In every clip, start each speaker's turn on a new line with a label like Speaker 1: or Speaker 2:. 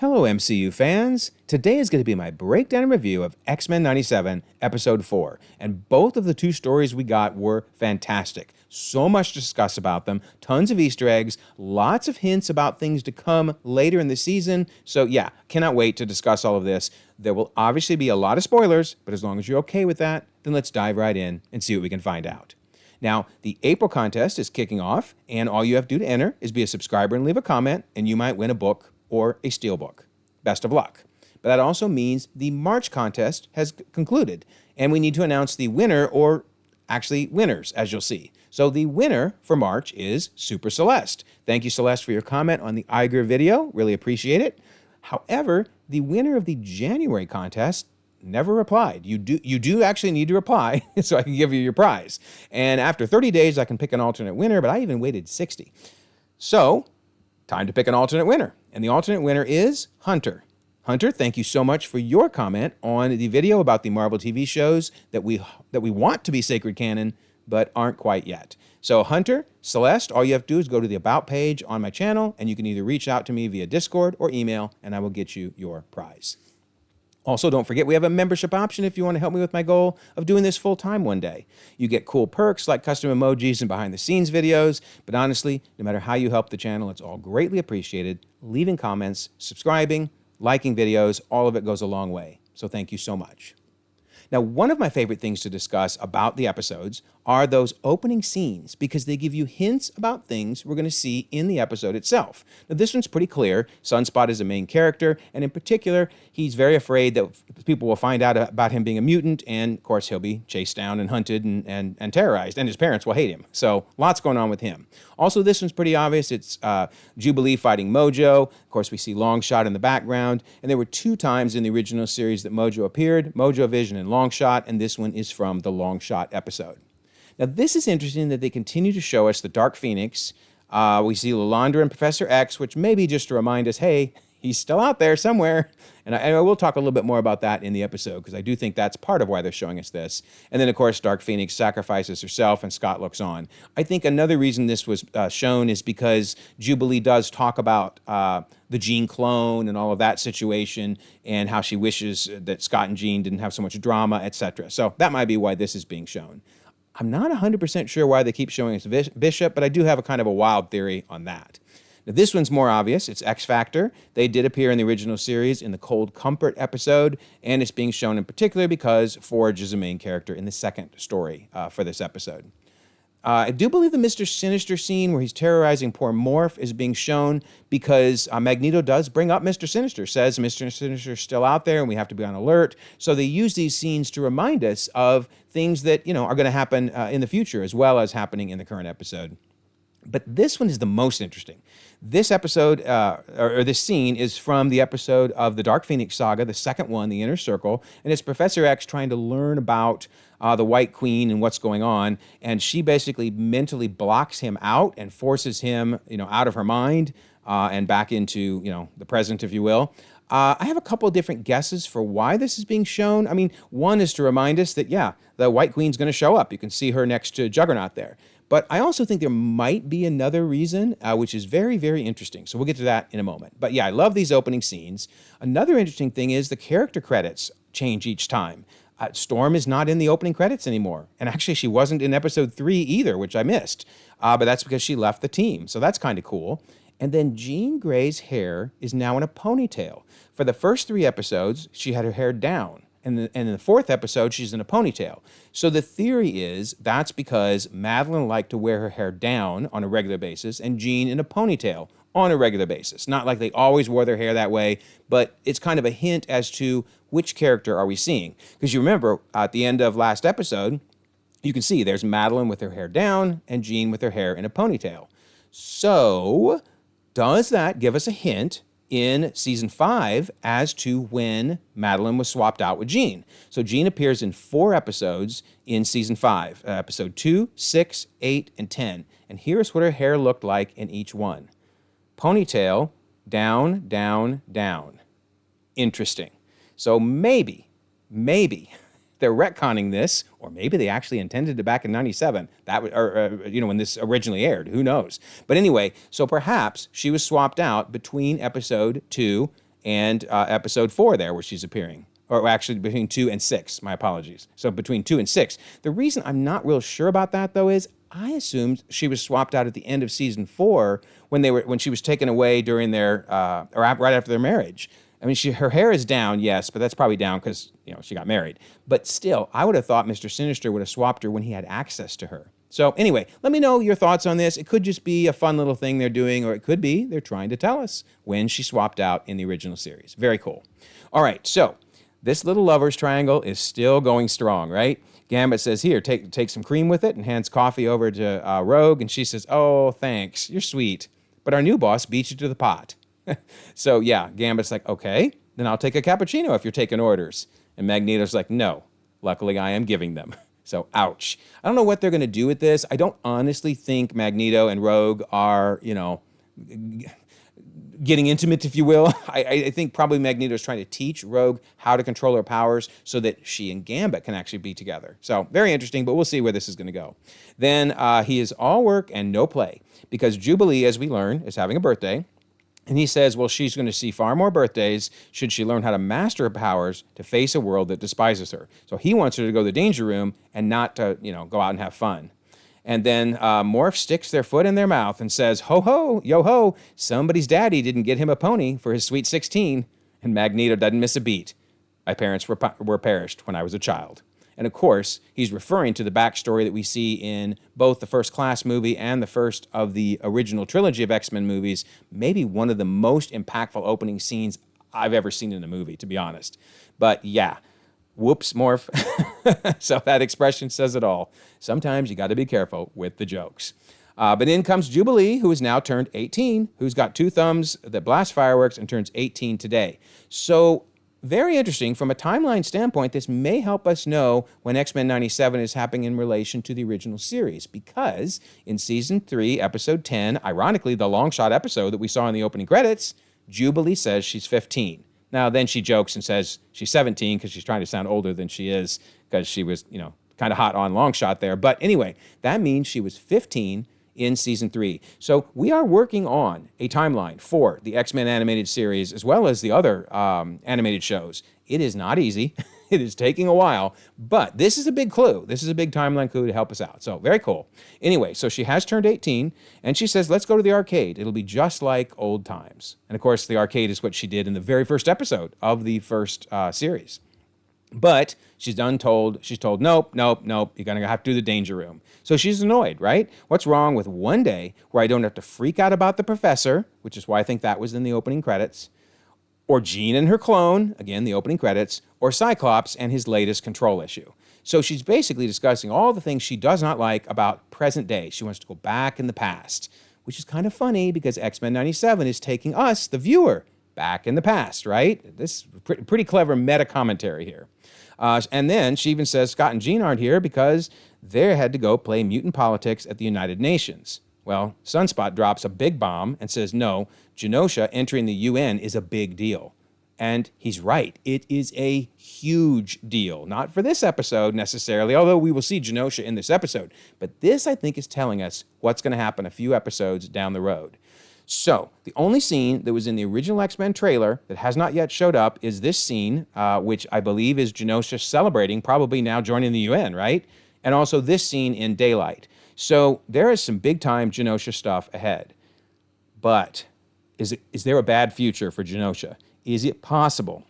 Speaker 1: Hello, MCU fans! Today is going to be my breakdown and review of X-Men 97, Episode 4, and both of the two stories we got were fantastic. So much to discuss about them, tons of Easter eggs, lots of hints about things to come later in the season, so yeah, cannot wait to discuss all of this. There will obviously be a lot of spoilers, but as long as you're okay with that, then let's dive right in and see what we can find out. Now, the April contest is kicking off, and all you have to do to enter is be a subscriber and leave a comment, and you might win a book or a steelbook. Best of luck. But that also means the March contest has concluded, and we need to announce the winner, or actually winners, as you'll see. So the winner for March is Super Celeste. Thank you, Celeste, for your comment on the Iger video. Really appreciate it. However, the winner of the January contest never replied. You do actually need to reply so I can give you your prize. And after 30 days, I can pick an alternate winner, but I even waited 60. So, time to pick an alternate winner. And the alternate winner is Hunter. Hunter, thank you so much for your comment on the video about the Marvel TV shows that we want to be sacred canon, but aren't quite yet. So Hunter, Celeste, all you have to do is go to the About page on my channel, and you can either reach out to me via Discord or email, and I will get you your prize. Also, don't forget we have a membership option if you want to help me with my goal of doing this full-time one day. You get cool perks like custom emojis and behind-the-scenes videos, but honestly, no matter how you help the channel, it's all greatly appreciated. Leaving comments, subscribing, liking videos, all of it goes a long way. So thank you so much. Now, one of my favorite things to discuss about the episodes are those opening scenes because they give you hints about things we're going to see in the episode itself. Now, this one's pretty clear. Sunspot is a main character, and in particular, he's very afraid that people will find out about him being a mutant, and of course, he'll be chased down and hunted and terrorized, and his parents will hate him. So, lots going on with him. Also, this one's pretty obvious. It's Jubilee fighting Mojo. Of course, we see Longshot in the background, and there were 2 times in the original series that Mojo appeared, Mojo Vision and Longshot, and this one is from the Longshot episode. Now, this is interesting that they continue to show us the Dark Phoenix. We see Lilandra and Professor X, which may be just to remind us, hey, he's still out there somewhere. And I will talk a little bit more about that in the episode, because I do think that's part of why they're showing us this. And then, of course, Dark Phoenix sacrifices herself, and Scott looks on. I think another reason this was shown is because Jubilee does talk about the Jean clone and all of that situation, and how she wishes that Scott and Jean didn't have so much drama, etc. So that might be why this is being shown. I'm not 100% sure why they keep showing us Bishop, but I do have a kind of a wild theory on that. Now, this one's more obvious. It's X-Factor. They did appear in the original series in the Cold Comfort episode, and it's being shown in particular because Forge is a main character in the second story for this episode. I do believe the Mr. Sinister scene where he's terrorizing poor Morph is being shown because Magneto does bring up Mr. Sinister, says Mr. Sinister's still out there and we have to be on alert. So they use these scenes to remind us of things that, are going to happen in the future as well as happening in the current episode. But this one is the most interesting. This episode, or this scene, is from the episode of the Dark Phoenix saga, the second one, The Inner Circle, and it's Professor X trying to learn about the White Queen and what's going on, and she basically mentally blocks him out and forces him, out of her mind and back into, the present, if you will. I have a couple of different guesses for why this is being shown. I mean, one is to remind us that, yeah, the White Queen's going to show up. You can see her next to Juggernaut there. But I also think there might be another reason, which is very, very interesting. So we'll get to that in a moment. But yeah, I love these opening scenes. Another interesting thing is the character credits change each time. Storm is not in the opening credits anymore. And actually, she wasn't in episode 3 either, which I missed. But that's because she left the team. So that's kind of cool. And then Jean Grey's hair is now in a ponytail. For the first 3 episodes, she had her hair down. And in the 4th episode, she's in a ponytail. So the theory is that's because Madeline liked to wear her hair down on a regular basis and Jean in a ponytail on a regular basis. Not like they always wore their hair that way, but it's kind of a hint as to which character are we seeing. Because you remember, at the end of last episode, you can see there's Madeline with her hair down and Jean with her hair in a ponytail. So does that give us a hint in season 5 as to when Madeline was swapped out with Jean? So Jean appears in 4 episodes in season 5, episode 2, 6, 8, and 10. And here's what her hair looked like in each one. Ponytail, down, down, down. Interesting. So maybe they're retconning this, or maybe they actually intended it back in 97. That when this originally aired, who knows? But anyway, so perhaps she was swapped out between episode 2 and episode 4 there where she's appearing. Or actually between 2 and 6, my apologies. So between 2 and 6. The reason I'm not real sure about that, though, is I assumed she was swapped out at the end of season 4 when she was taken away during their, right after their marriage. I mean, her hair is down, yes, but that's probably down because, she got married. But still, I would have thought Mr. Sinister would have swapped her when he had access to her. So anyway, let me know your thoughts on this. It could just be a fun little thing they're doing, or it could be they're trying to tell us when she swapped out in the original series. Very cool. All right, so this little lover's triangle is still going strong, right? Gambit says, here, take some cream with it, and hands coffee over to Rogue, and she says, oh, thanks, you're sweet. But our new boss beat you to the pot. So yeah, Gambit's like, okay, then I'll take a cappuccino if you're taking orders. And Magneto's like, no, luckily I am giving them. So ouch. I don't know what they're going to do with this. I don't honestly think Magneto and Rogue are, getting intimate, if you will. I think probably Magneto's trying to teach Rogue how to control her powers so that she and Gambit can actually be together. So very interesting, but we'll see where this is going to go. Then he is all work and no play because Jubilee, as we learn, is having a birthday. And he says, well, she's going to see far more birthdays should she learn how to master her powers to face a world that despises her. So he wants her to go to the danger room and not to, go out and have fun. And then Morph sticks their foot in their mouth and says, ho, ho, yo, ho, somebody's daddy didn't get him a pony for his sweet 16. And Magneto doesn't miss a beat. My parents were perished when I was a child. And of course, he's referring to the backstory that we see in both the First Class movie and the first of the original trilogy of X-Men movies, maybe one of the most impactful opening scenes I've ever seen in a movie, to be honest. But yeah, whoops, Morph. So that expression says it all. Sometimes you got to be careful with the jokes. But in comes Jubilee, who is now turned 18, who's got 2 thumbs that blast fireworks and turns 18 today. So very interesting. From a timeline standpoint, this may help us know when X-Men 97 is happening in relation to the original series, because in Season 3, Episode 10, ironically, the long shot episode that we saw in the opening credits, Jubilee says she's 15. Now, then she jokes and says she's 17 because she's trying to sound older than she is because she was, kind of hot on long shot there. But anyway, that means she was 15 in Season 3. So we are working on a timeline for the X-Men animated series as well as the other animated shows. It is not easy. It is taking a while, but this is a big clue. This is a big timeline clue to help us out. So very cool. Anyway, so she has turned 18, and she says, let's go to the arcade. It'll be just like old times. And of course, the arcade is what she did in the very first episode of the first series. But she's told, nope, you're going to have to do the danger room. So she's annoyed, right? What's wrong with one day where I don't have to freak out about the professor, which is why I think that was in the opening credits, or Jean and her clone, again, the opening credits, or Cyclops and his latest control issue. So she's basically discussing all the things she does not like about present day. She wants to go back in the past, which is kind of funny because X-Men 97 is taking us, the viewer, back in the past, right? This is pretty clever meta commentary here. And then she even says Scott and Jean aren't here because they had to go play mutant politics at the United Nations. Well, Sunspot drops a big bomb and says, no, Genosha entering the UN is a big deal. And he's right. It is a huge deal. Not for this episode necessarily, although we will see Genosha in this episode. But this, I think, is telling us what's going to happen a few episodes down the road. So the only scene that was in the original X-Men trailer that has not yet showed up is this scene, which I believe is Genosha celebrating, probably now joining the UN, right? And also this scene in Daylight. So there is some big-time Genosha stuff ahead. But is there a bad future for Genosha? Is it possible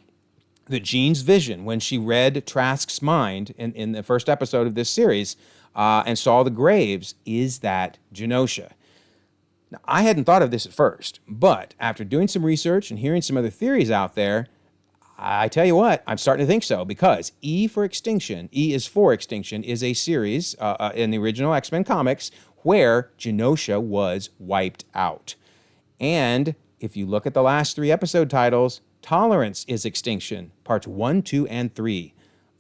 Speaker 1: that Jean's vision, when she read Trask's mind in the first episode of this series and saw the graves, is that Genosha? Now, I hadn't thought of this at first, but after doing some research and hearing some other theories out there, I tell you what, I'm starting to think so, because E is for Extinction, is a series in the original X-Men comics where Genosha was wiped out. And if you look at the last 3 episode titles, Tolerance is Extinction, parts 1, 2, and 3.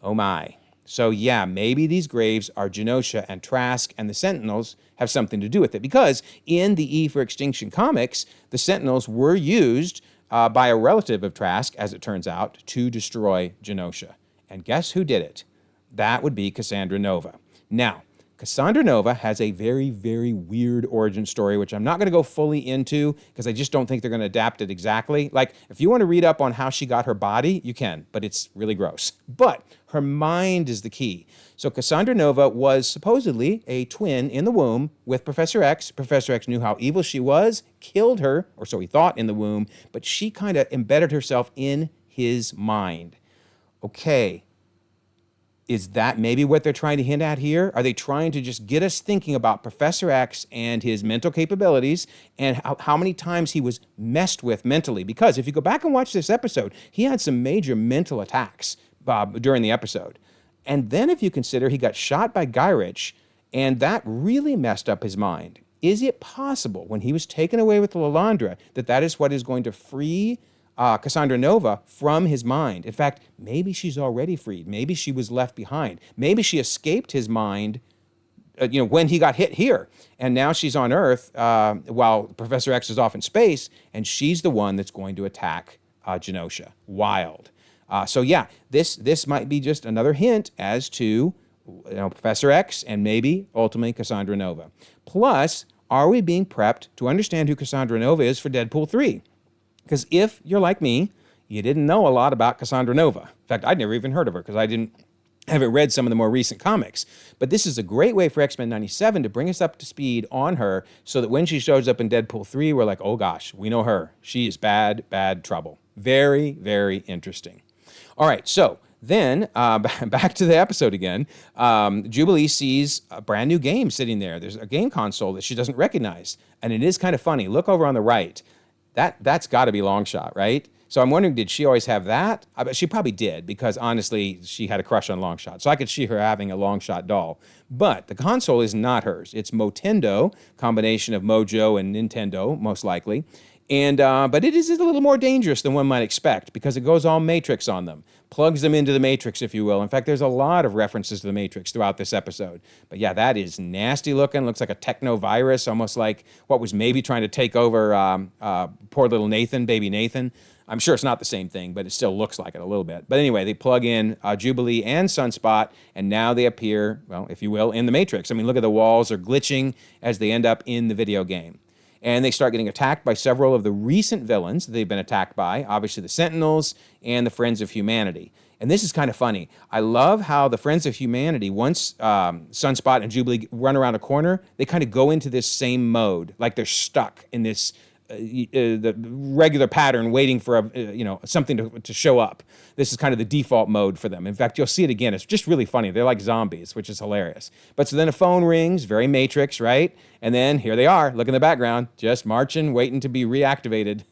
Speaker 1: Oh my. So yeah, maybe these graves are Genosha, and Trask and the Sentinels have something to do with it, because in the E for Extinction comics, the Sentinels were used by a relative of Trask, as it turns out, to destroy Genosha. And guess who did it? That would be Cassandra Nova. Now, Cassandra Nova has a very, very weird origin story, which I'm not going to go fully into because I just don't think they're going to adapt it exactly. Like, if you want to read up on how she got her body, you can, but it's really gross. But her mind is the key. So Cassandra Nova was supposedly a twin in the womb with Professor X. Professor X knew how evil she was, killed her, or so he thought in the womb, but she kind of embedded herself in his mind. Okay. Is that maybe what they're trying to hint at here? Are they trying to just get us thinking about Professor X and his mental capabilities and how many times he was messed with mentally? Because if you go back and watch this episode, he had some major mental attacks during the episode. And then if you consider he got shot by Gyrich, and that really messed up his mind. Is it possible when he was taken away with Lilandra that is what is going to free Cassandra Nova from his mind? In fact, maybe she's already freed. Maybe she was left behind. Maybe she escaped his mind, when he got hit here. And now she's on Earth while Professor X is off in space, and she's the one that's going to attack Genosha. Wild. So yeah, this might be just another hint as to Professor X and maybe ultimately Cassandra Nova. Plus, are we being prepped to understand who Cassandra Nova is for Deadpool 3? Because if you're like me, you didn't know a lot about Cassandra Nova. In fact, I'd never even heard of her because I haven't read some of the more recent comics. But this is a great way for X-Men 97 to bring us up to speed on her so that when she shows up in Deadpool 3, we're like, oh gosh, we know her. She is bad, bad trouble. Very, very interesting. All right, so then back to the episode again. Jubilee sees a brand new game sitting there. There's a game console that she doesn't recognize. And it is kind of funny. Look over on the right. That's got to be Longshot, right? So I'm wondering, did she always have that? I bet she probably did, because honestly, she had a crush on Longshot. So I could see her having a Longshot doll. But the console is not hers. It's Motendo, combination of Mojo and Nintendo, most likely. And but it is a little more dangerous than one might expect because it goes all Matrix on them, plugs them into the Matrix, if you will. In fact, there's a lot of references to the Matrix throughout this episode. But yeah, that is nasty looking. Looks like a techno virus, almost like what was maybe trying to take over poor little Nathan, baby Nathan. I'm sure it's not the same thing, but it still looks like it a little bit. But anyway, they plug in Jubilee and Sunspot, and now they appear, well, if you will, in the Matrix. I mean, look at the walls are glitching as they end up in the video game. And they start getting attacked by several of the recent villains that they've been attacked by, obviously the Sentinels and the Friends of Humanity. And this is kind of funny. I love how the Friends of Humanity, once Sunspot and Jubilee run around a corner, they kind of go into this same mode, like they're stuck in this the regular pattern waiting for something to show up. This is kind of the default mode for them. In fact, you'll see it again. It's just really funny. They're like zombies, which is hilarious. But so then a phone rings, very Matrix, right? And then here they are, look in the background, just marching, waiting to be reactivated.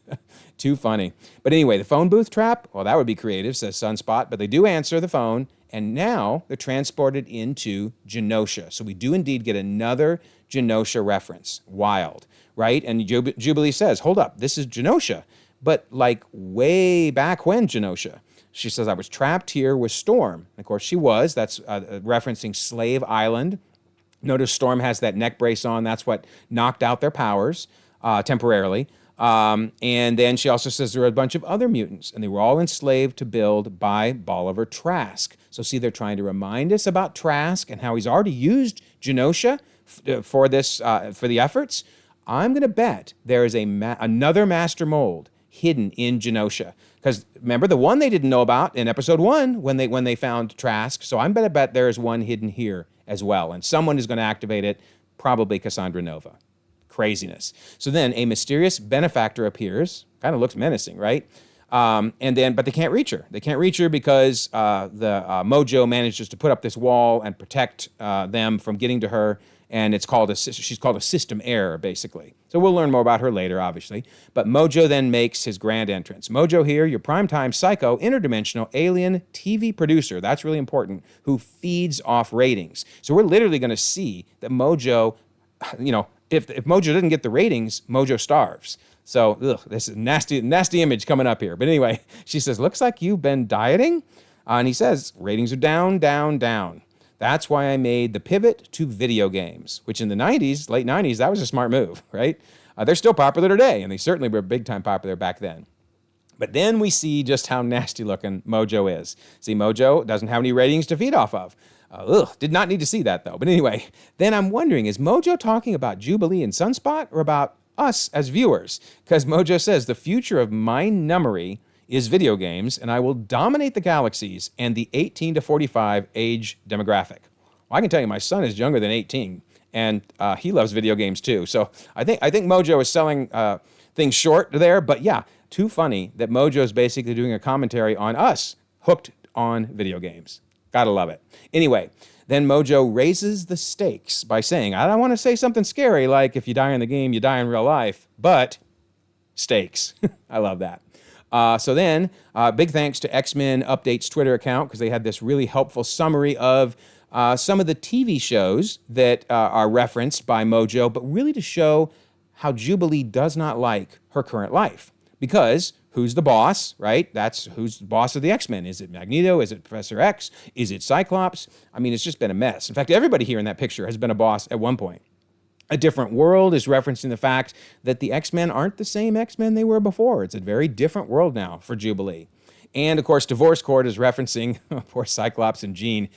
Speaker 1: Too funny. But anyway, the phone booth trap, well, that would be creative, says Sunspot, but they do answer the phone, and now they're transported into Genosha. So we do indeed get another Genosha reference. Wild. Right? And Jubilee says, hold up, this is Genosha, but like way back when Genosha. She says, I was trapped here with Storm. And of course, she was. That's referencing Slave Island. Notice Storm has that neck brace on. That's what knocked out their powers temporarily. And then she also says there were a bunch of other mutants, and they were all enslaved to build by Bolivar Trask. So see, they're trying to remind us about Trask and how he's already used Genosha for the efforts. I'm going to bet there is another master mold hidden in Genosha. Because remember, the one they didn't know about in episode 1 when they found Trask. So I'm going to bet there is one hidden here as well. And someone is going to activate it, probably Cassandra Nova. Craziness. So then a mysterious benefactor appears. Kind of looks menacing, right? But they can't reach her. They can't reach her because the Mojo manages to put up this wall and protect them from getting to her. And she's called a system error, basically. So we'll learn more about her later, obviously. But Mojo then makes his grand entrance. Mojo here, your primetime psycho, interdimensional alien TV producer. That's really important, who feeds off ratings. So we're literally going to see that Mojo, if Mojo didn't get the ratings, Mojo starves. So this is nasty image coming up here. But anyway, she says, looks like you've been dieting. And he says, ratings are down, down, down. That's why I made the pivot to video games, which in the 90s, late 90s, that was a smart move, right? They're still popular today, and they certainly were big time popular back then. But then we see just how nasty looking Mojo is. See, Mojo doesn't have any ratings to feed off of. Did not need to see that though. But anyway, then I'm wondering, is Mojo talking about Jubilee and Sunspot or about us as viewers? Because Mojo says the future of my nummery is video games, and I will dominate the galaxies and the 18 to 45 age demographic. Well, I can tell you my son is younger than 18, and he loves video games too. So I think Mojo is selling things short there, but yeah, too funny that Mojo is basically doing a commentary on us hooked on video games. Gotta love it. Anyway, then Mojo raises the stakes by saying, I don't want to say something scary like if you die in the game, you die in real life, but stakes. I love that. So then, big thanks to X-Men Update's Twitter account because they had this really helpful summary of some of the TV shows that are referenced by Mojo, but really to show how Jubilee does not like her current life. Because who's the boss, right? That's who's the boss of the X-Men. Is it Magneto? Is it Professor X? Is it Cyclops? I mean, it's just been a mess. In fact, everybody here in that picture has been a boss at one point. A Different World is referencing the fact that the X-Men aren't the same X-Men they were before. It's a very different world now for Jubilee. And of course, Divorce Court is referencing poor Cyclops and Jean.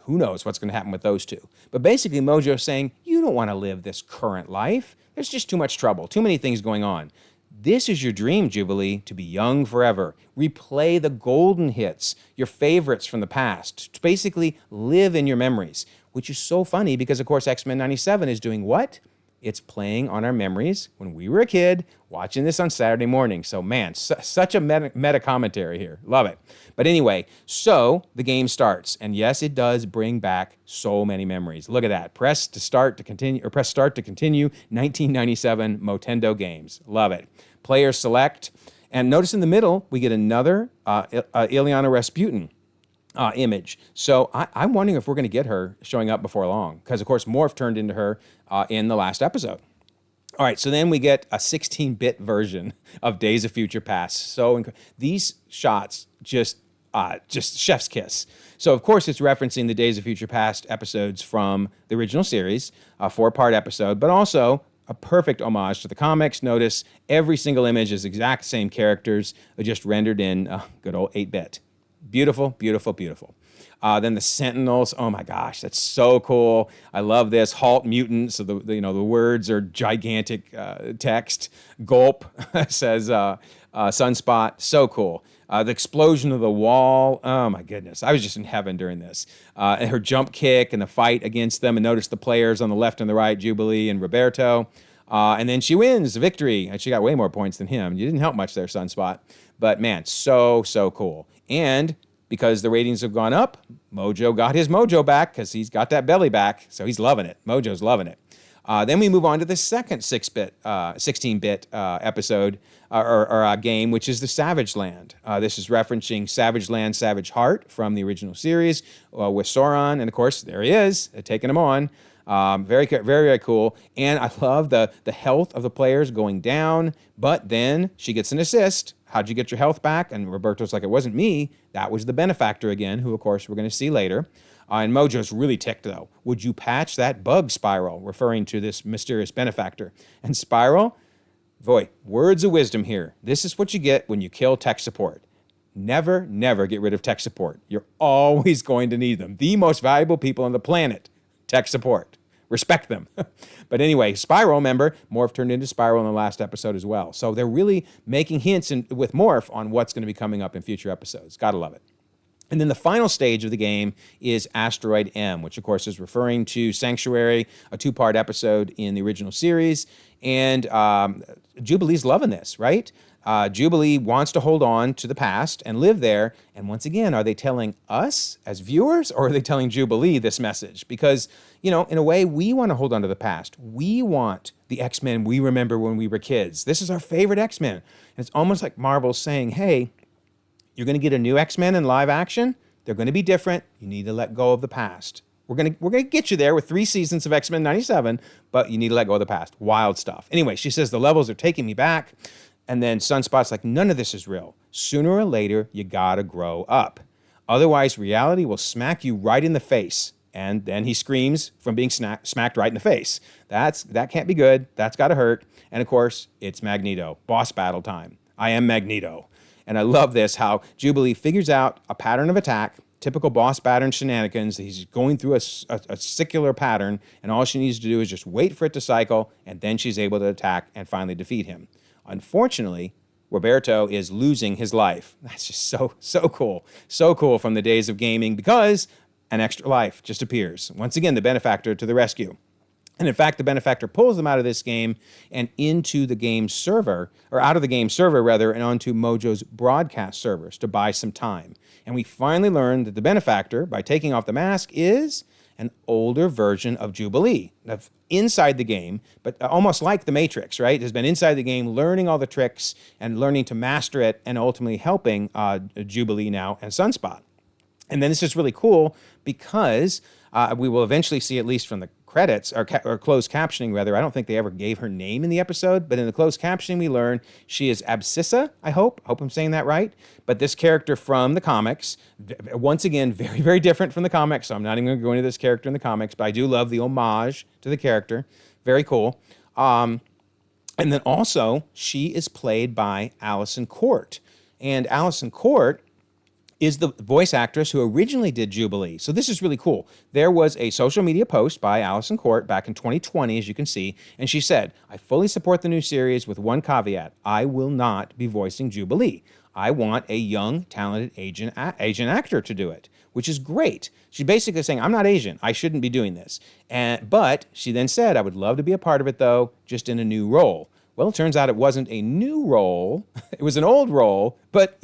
Speaker 1: Who knows what's going to happen with those two? But basically, Mojo's saying, you don't want to live this current life. There's just too much trouble, too many things going on. This is your dream, Jubilee, to be young forever. Replay the golden hits, your favorites from the past. To basically live in your memories, which is so funny because, of course, X-Men 97 is doing what? It's playing on our memories when we were a kid, watching this on Saturday morning. So, man, such a meta commentary here. Love it. But anyway, so the game starts. And yes, it does bring back so many memories. Look at that. Press start to continue 1997 Motendo games. Love it. Player select. And notice in the middle, we get another Ileana Rasputin image. So I'm wondering if we're going to get her showing up before long. Because, of course, Morph turned into her in the last episode. All right, so then we get a 16-bit version of Days of Future Past. So these shots just chef's kiss. So, of course, it's referencing the Days of Future Past episodes from the original series, a 4-part episode, but also a perfect homage to the comics. Notice every single image is exact same characters, just rendered in good old 8-bit. Beautiful, beautiful, beautiful. Then the Sentinels. Oh my gosh, that's so cool. I love this. Halt mutants. So the words are gigantic text. Gulp says Sunspot. So cool. The explosion of the wall. Oh my goodness, I was just in heaven during this. And her jump kick and the fight against them. And notice the players on the left and the right, Jubilee and Roberto. And then she wins the victory. And she got way more points than him. You didn't help much there, Sunspot. But man, so cool. And because the ratings have gone up, Mojo got his mojo back because he's got that belly back. So he's loving it. Mojo's loving it. Then we move on to the second 16-bit episode or game, which is the Savage Land. This is referencing Savage Land, Savage Heart from the original series with Sauron. And of course, there he is, taking him on. Very, very, very cool. And I love the health of the players going down, but then she gets an assist. How'd you get your health back? And Roberto's like, it wasn't me. That was the benefactor again, who, of course, we're going to see later. And Mojo's really ticked, though. Would you patch that bug, Spiral, referring to this mysterious benefactor? And Spiral, boy, words of wisdom here. This is what you get when you kill tech support. Never, never get rid of tech support. You're always going to need them. The most valuable people on the planet, tech support. Respect them. But anyway, Spiral, remember, Morph turned into Spiral in the last episode as well. So they're really making hints with Morph on what's going to be coming up in future episodes. Gotta love it. And then the final stage of the game is Asteroid M, which of course is referring to Sanctuary, a 2-part episode in the original series. And Jubilee's loving this, right? Jubilee wants to hold on to the past and live there. And once again, are they telling us as viewers or are they telling Jubilee this message? Because, in a way, we want to hold on to the past. We want the X-Men we remember when we were kids. This is our favorite X-Men. And it's almost like Marvel's saying, hey, you're going to get a new X-Men in live action. They're going to be different. You need to let go of the past. We're going to get you there with 3 seasons of X-Men 97, but you need to let go of the past. Wild stuff. Anyway, she says the levels are taking me back. And then Sunspot's like, none of this is real. Sooner or later, you gotta grow up. Otherwise, reality will smack you right in the face. And then he screams from being smacked right in the face. That can't be good. That's gotta hurt. And of course, it's Magneto. Boss battle time. I am Magneto. And I love this, how Jubilee figures out a pattern of attack typical boss pattern shenanigans. He's going through a circular pattern, and all she needs to do is just wait for it to cycle, and then she's able to attack and finally defeat him. Unfortunately, Roberto is losing his life. That's just so cool. So cool from the days of gaming, because an extra life just appears. Once again, the benefactor to the rescue. And in fact, the benefactor pulls them out of this game and into the game server, or out of the game server rather, and onto Mojo's broadcast servers to buy some time. And we finally learn that the benefactor, by taking off the mask, is an older version of Jubilee, inside the game, but almost like the Matrix, right? Has been inside the game, learning all the tricks and learning to master it, and ultimately helping Jubilee now and Sunspot. And then this is really cool because we will eventually see, at least from the credits, or closed captioning rather, I don't think they ever gave her name in the episode, but in the closed captioning we learn she is Abscissa, I hope I'm saying that right. But this character from the comics, once again, very, very different from the comics, so I'm not even going to go into this character in the comics, but I do love the homage to the character. Very cool. And then also, she is played by Allison Court. And Allison Court is the voice actress who originally did Jubilee. So this is really cool. There was a social media post by Allison Court back in 2020, as you can see, and she said, "I fully support the new series with one caveat. I will not be voicing Jubilee. I want a young, talented Asian actor to do it," which is great. She's basically saying, I'm not Asian. I shouldn't be doing this. But she then said, "I would love to be a part of it, though, just in a new role." Well, it turns out it wasn't a new role. It was an old role, but,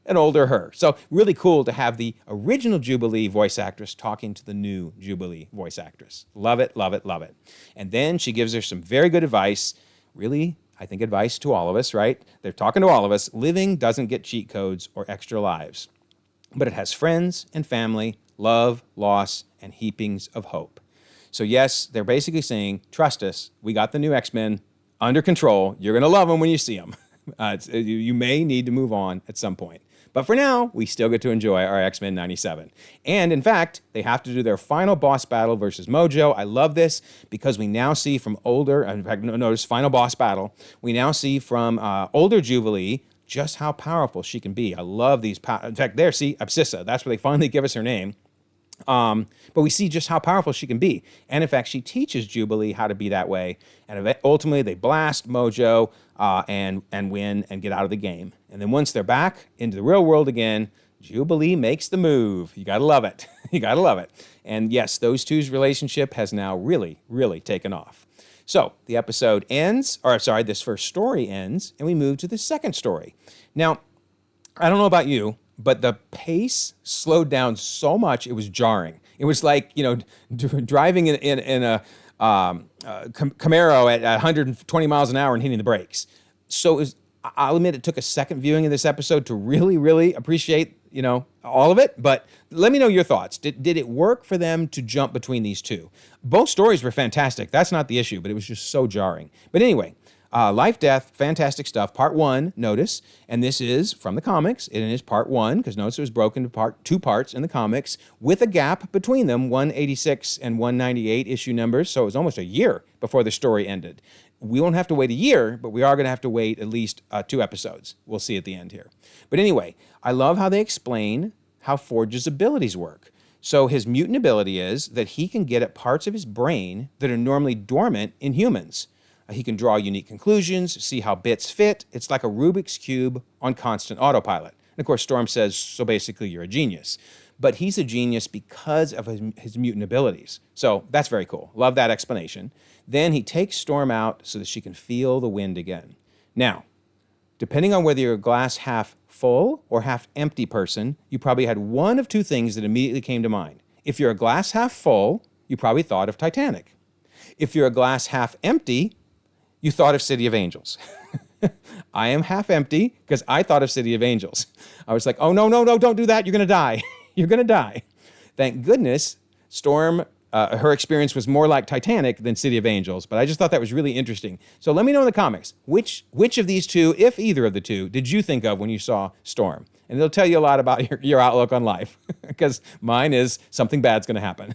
Speaker 1: an older her. So really cool to have the original Jubilee voice actress talking to the new Jubilee voice actress. Love it, love it, love it. And then she gives her some very good advice. Really, I think advice to all of us, right? They're talking to all of us. Living doesn't get cheat codes or extra lives, but it has friends and family, love, loss, and heapings of hope. So yes, they're basically saying, trust us, we got the new X-Men under control. You're going to love them when you see them. You may need to move on at some point. But for now, we still get to enjoy our X-Men 97. And in fact, they have to do their final boss battle versus Mojo. I love this because we now see from notice final boss battle, we now see from older Jubilee just how powerful she can be. I love these. In fact, there, see, Abscissa, that's where they finally give us her name. But we see just how powerful she can be. And in fact, she teaches Jubilee how to be that way. And ultimately, they blast Mojo and win and get out of the game. And then once they're back into the real world again, Jubilee makes the move. You gotta love it. You gotta love it. And yes, those two's relationship has now really, really taken off. So the episode ends, this first story ends, and we move to the second story. Now, I don't know about you, but the pace slowed down so much, it was jarring. It was like, driving in a Camaro at 120 miles an hour and hitting the brakes. So I'll admit it took a second viewing of this episode to really, really appreciate, all of it. But let me know your thoughts. Did it work for them to jump between these two? Both stories were fantastic. That's not the issue, but it was just so jarring. But anyway, Life, Death, fantastic stuff. Part 1, notice, and this is from the comics. It is part 1, because notice it was broken into two parts in the comics, with a gap between them, 186 and 198 issue numbers, so it was almost a year before the story ended. We won't have to wait a year, but we are going to have to wait at least 2 episodes. We'll see at the end here. But anyway, I love how they explain how Forge's abilities work. So his mutant ability is that he can get at parts of his brain that are normally dormant in humans. He can draw unique conclusions, see how bits fit. It's like a Rubik's Cube on constant autopilot. And of course, Storm says, so basically you're a genius. But he's a genius because of his mutant abilities. So that's very cool. Love that explanation. Then he takes Storm out so that she can feel the wind again. Now, depending on whether you're a glass half full or half empty person, you probably had one of two things that immediately came to mind. If you're a glass half full, you probably thought of Titanic. If you're a glass half empty, you thought of City of Angels. I am half empty because I thought of City of Angels. I was like, oh, no, don't do that. You're going to die. You're going to die. Thank goodness Storm, her experience was more like Titanic than City of Angels, but I just thought that was really interesting. So let me know in the comics, which of these two, if either of the two, did you think of when you saw Storm? And it'll tell you a lot about your outlook on life, because mine is something bad's going to happen.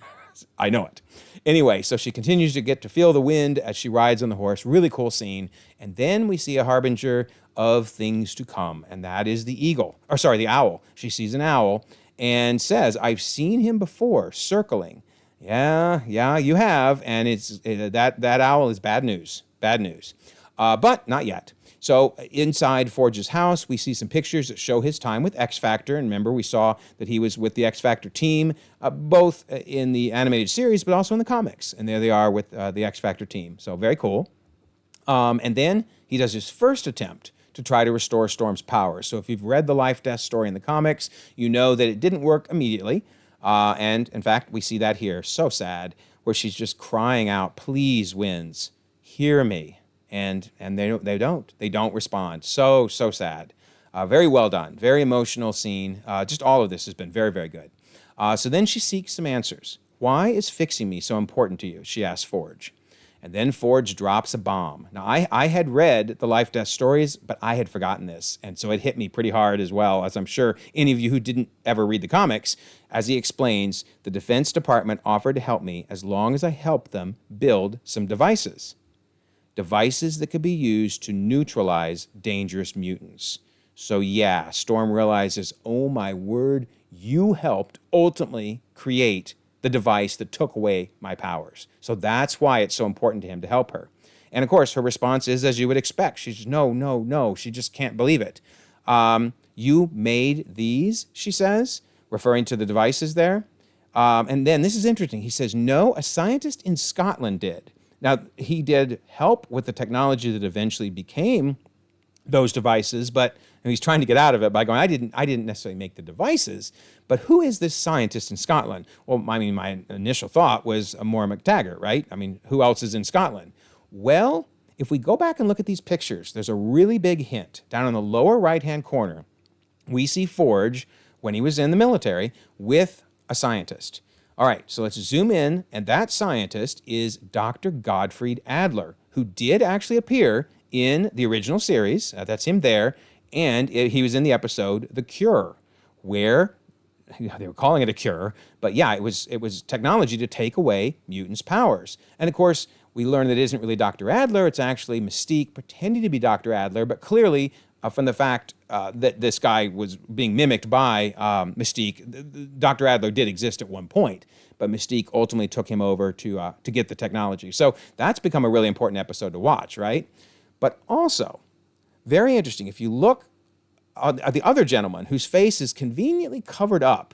Speaker 1: I know it. Anyway, so she continues to get to feel the wind as she rides on the horse. Really cool scene. And then we see a harbinger of things to come, and that is the owl. She sees an owl, and says, I've seen him before circling. Yeah, you have. And that owl is bad news. Bad news. But not yet. So inside Forge's house, we see some pictures that show his time with X Factor. And remember, we saw that he was with the X Factor team, both in the animated series, but also in the comics. And there they are with the X Factor team. So very cool. And then he does his first attempt to try to restore Storm's powers. So if you've read the life-death story in the comics, you know that it didn't work immediately. And in fact, we see that here. So sad, where she's just crying out, please, winds, hear me. And they don't respond. So sad. Very well done. Very emotional scene. Just all of this has been very, very good. So then she seeks some answers. Why is fixing me so important to you? She asks Forge. And then Forge drops a bomb. Now, I had read the life-death stories, but I had forgotten this. And so it hit me pretty hard as well, as I'm sure any of you who didn't ever read the comics. As he explains, the Defense Department offered to help me as long as I helped them build some devices. Devices that could be used to neutralize dangerous mutants. So yeah, Storm realizes, oh my word, you helped ultimately create the device that took away my powers. So that's why it's so important to him to help her. And of course, her response is, as you would expect, she's no. She just can't believe it. You made these, she says, referring to the devices there. And then this is interesting. He says, no, a scientist in Scotland did. Now, he did help with the technology that eventually became those devices, but he's trying to get out of it by going, I didn't necessarily make the devices, but who is this scientist in Scotland? Well, I mean, my initial thought was Maura McTaggart, right? I mean, who else is in Scotland? Well, if we go back and look at these pictures, there's a really big hint. Down in the lower right-hand corner, we see Forge, when he was in the military, with a scientist. All right, so let's zoom in, and that scientist is Dr. Gottfried Adler, who did actually appear in the original series. That's him there, and he was in the episode The Cure, where they were calling it a cure, but yeah, it was technology to take away mutants' powers. And of course, we learn that it isn't really Dr. Adler, it's actually Mystique pretending to be Dr. Adler, but clearly from the fact that this guy was being mimicked by Mystique, Dr. Adler did exist at one point, but Mystique ultimately took him over to get the technology. So that's become a really important episode to watch, right? But also, very interesting, if you look at the other gentleman whose face is conveniently covered up,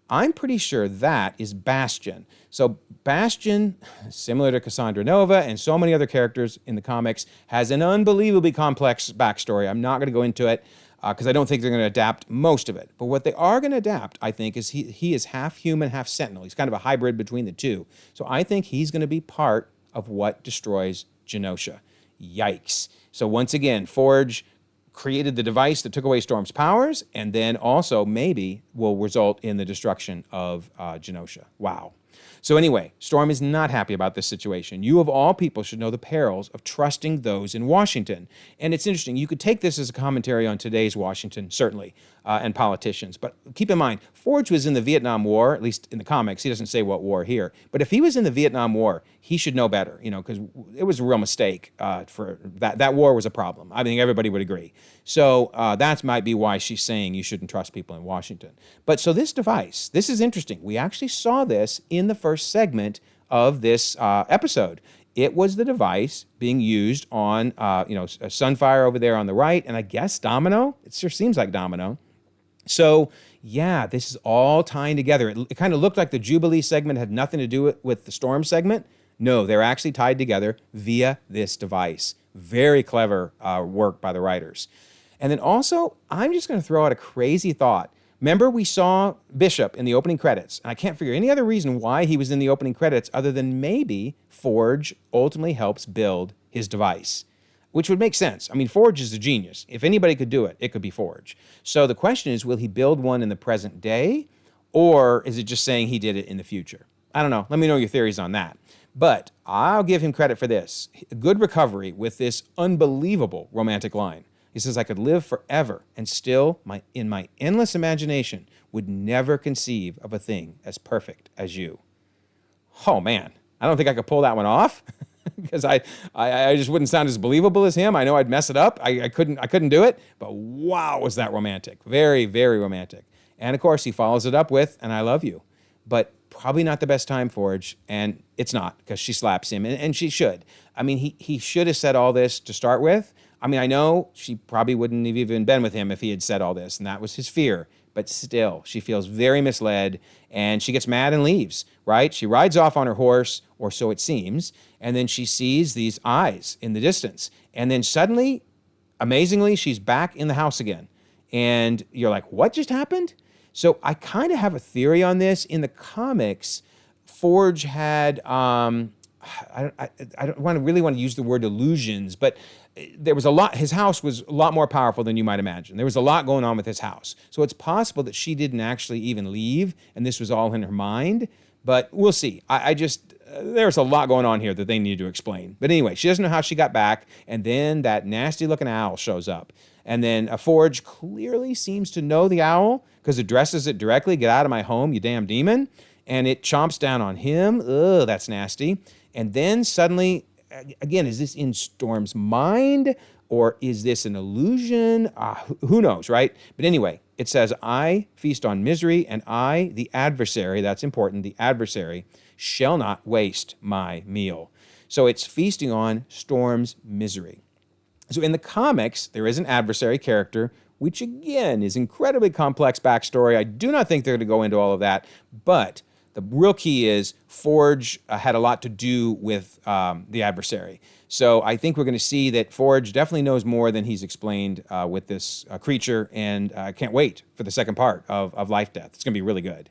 Speaker 1: I'm pretty sure that is Bastion. So Bastion, similar to Cassandra Nova and so many other characters in the comics, has an unbelievably complex backstory. I'm not going to go into it because I don't think they're going to adapt most of it. But what they are going to adapt, I think, is he is half human, half Sentinel. He's kind of a hybrid between the two. So I think he's going to be part of what destroys Genosha. Yikes. So once again, Forge created the device that took away Storm's powers, and then also maybe will result in the destruction of Genosha. Wow. So anyway, Storm is not happy about this situation. You of all people should know the perils of trusting those in Washington. And it's interesting, you could take this as a commentary on today's Washington, certainly, and politicians. But keep in mind, Forge was in the Vietnam War, at least in the comics. He doesn't say what war here. But if he was in the Vietnam War, he should know better, because it was a real mistake for that. That war was a problem. I think everybody would agree. So that might be why she's saying you shouldn't trust people in Washington. But so this device, this is interesting. We actually saw this in the first segment of this episode. It was the device being used on, Sunfire over there on the right, and I guess Domino. It sure seems like Domino. So, yeah, this is all tying together. It kind of looked like the Jubilee segment had nothing to do with the Storm segment. No, they're actually tied together via this device. Very clever work by the writers. And then also, I'm just going to throw out a crazy thought. Remember, we saw Bishop in the opening credits, and I can't figure any other reason why he was in the opening credits other than maybe Forge ultimately helps build his device, which would make sense. I mean, Forge is a genius. If anybody could do it, it could be Forge. So the question is, will he build one in the present day, or is it just saying he did it in the future? I don't know. Let me know your theories on that. But I'll give him credit for this. Good recovery with this unbelievable romantic line. He says, I could live forever and still, in my endless imagination, would never conceive of a thing as perfect as you. Oh, man. I don't think I could pull that one off because I just wouldn't sound as believable as him. I know I'd mess it up. I couldn't do it. But wow, was that romantic. Very, very romantic. And of course, he follows it up with, and I love you. But probably not the best time, Forge. And it's not, because she slaps him, and she should. I mean, he should have said all this to start with. I mean, I know she probably wouldn't have even been with him if he had said all this, and that was his fear. But still, she feels very misled, and she gets mad and leaves, right? She rides off on her horse, or so it seems, and then she sees these eyes in the distance. And then suddenly, amazingly, she's back in the house again. And you're like, what just happened? So I kind of have a theory on this. In the comics, Forge had, I don't really want to use the word illusions, but there was a lot, his house was a lot more powerful than you might imagine. There was a lot going on with his house. So it's possible that she didn't actually even leave, and this was all in her mind, but we'll see. There's a lot going on here that they need to explain. But anyway, she doesn't know how she got back, and then that nasty looking owl shows up. And then a Forge clearly seems to know the owl, because it addresses it directly, "Get out of my home, you damn demon." And it chomps down on him. Ugh, that's nasty. And then suddenly, again, is this in Storm's mind, or is this an illusion? Who knows, right? But anyway, it says, "I feast on misery, and I, the adversary," that's important, the adversary, "shall not waste my meal." So it's feasting on Storm's misery. So in the comics, there is an adversary character, which again is incredibly complex backstory. I do not think they're going to go into all of that, but the real key is Forge had a lot to do with the adversary. So I think we're going to see that Forge definitely knows more than he's explained with this creature, and I can't wait for the second part of Life Death. It's going to be really good.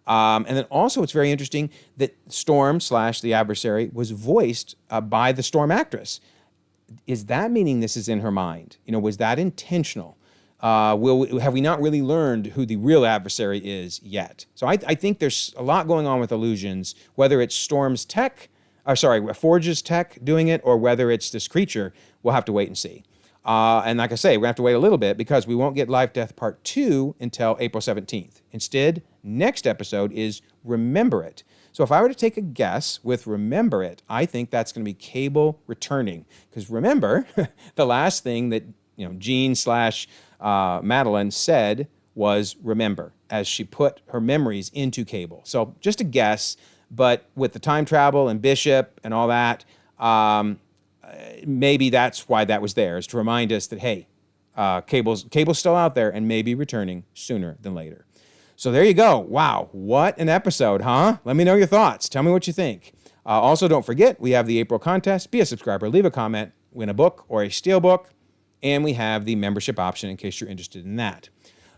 Speaker 1: And then also it's very interesting that Storm / the adversary was voiced by the Storm actress. Is that meaning this is in her mind? Was that intentional? Have we not really learned who the real adversary is yet? So I think there's a lot going on with illusions, whether it's Storm's tech, Forge's tech doing it, or whether it's this creature. We'll have to wait and see. And like I say, we're going to have to wait a little bit, because we won't get Life Death Part 2 until April 17th. Instead, next episode is Remember It. So if I were to take a guess with Remember It, I think that's going to be Cable returning. Because remember, the last thing that Jean / Madeline said was remember, as she put her memories into Cable. So just a guess, but with the time travel and Bishop and all that, maybe that's why that was there, is to remind us that, hey, Cable's still out there and maybe returning sooner than later. So there you go. Wow, what an episode, huh? Let me know your thoughts. Tell me what you think. Also, don't forget, we have the April contest. Be a subscriber, leave a comment, win a book or a steelbook, and we have the membership option in case you're interested in that.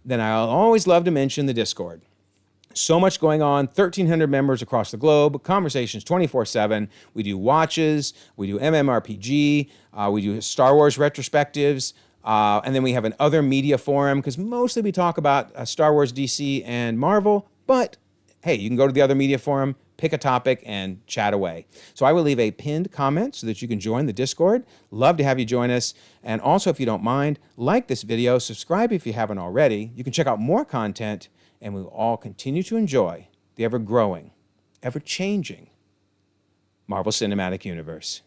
Speaker 1: Then I'll always love to mention the Discord. So much going on, 1,300 members across the globe, conversations 24/7. We do watches, we do MMORPG, we do Star Wars retrospectives, and then we have an other media forum, because mostly we talk about Star Wars, DC, and Marvel, but hey, you can go to the other media forum, pick a topic, and chat away. So I will leave a pinned comment so that you can join the Discord. Love to have you join us. And also, if you don't mind, like this video, subscribe if you haven't already. You can check out more content, and we will all continue to enjoy the ever-growing, ever-changing Marvel Cinematic Universe.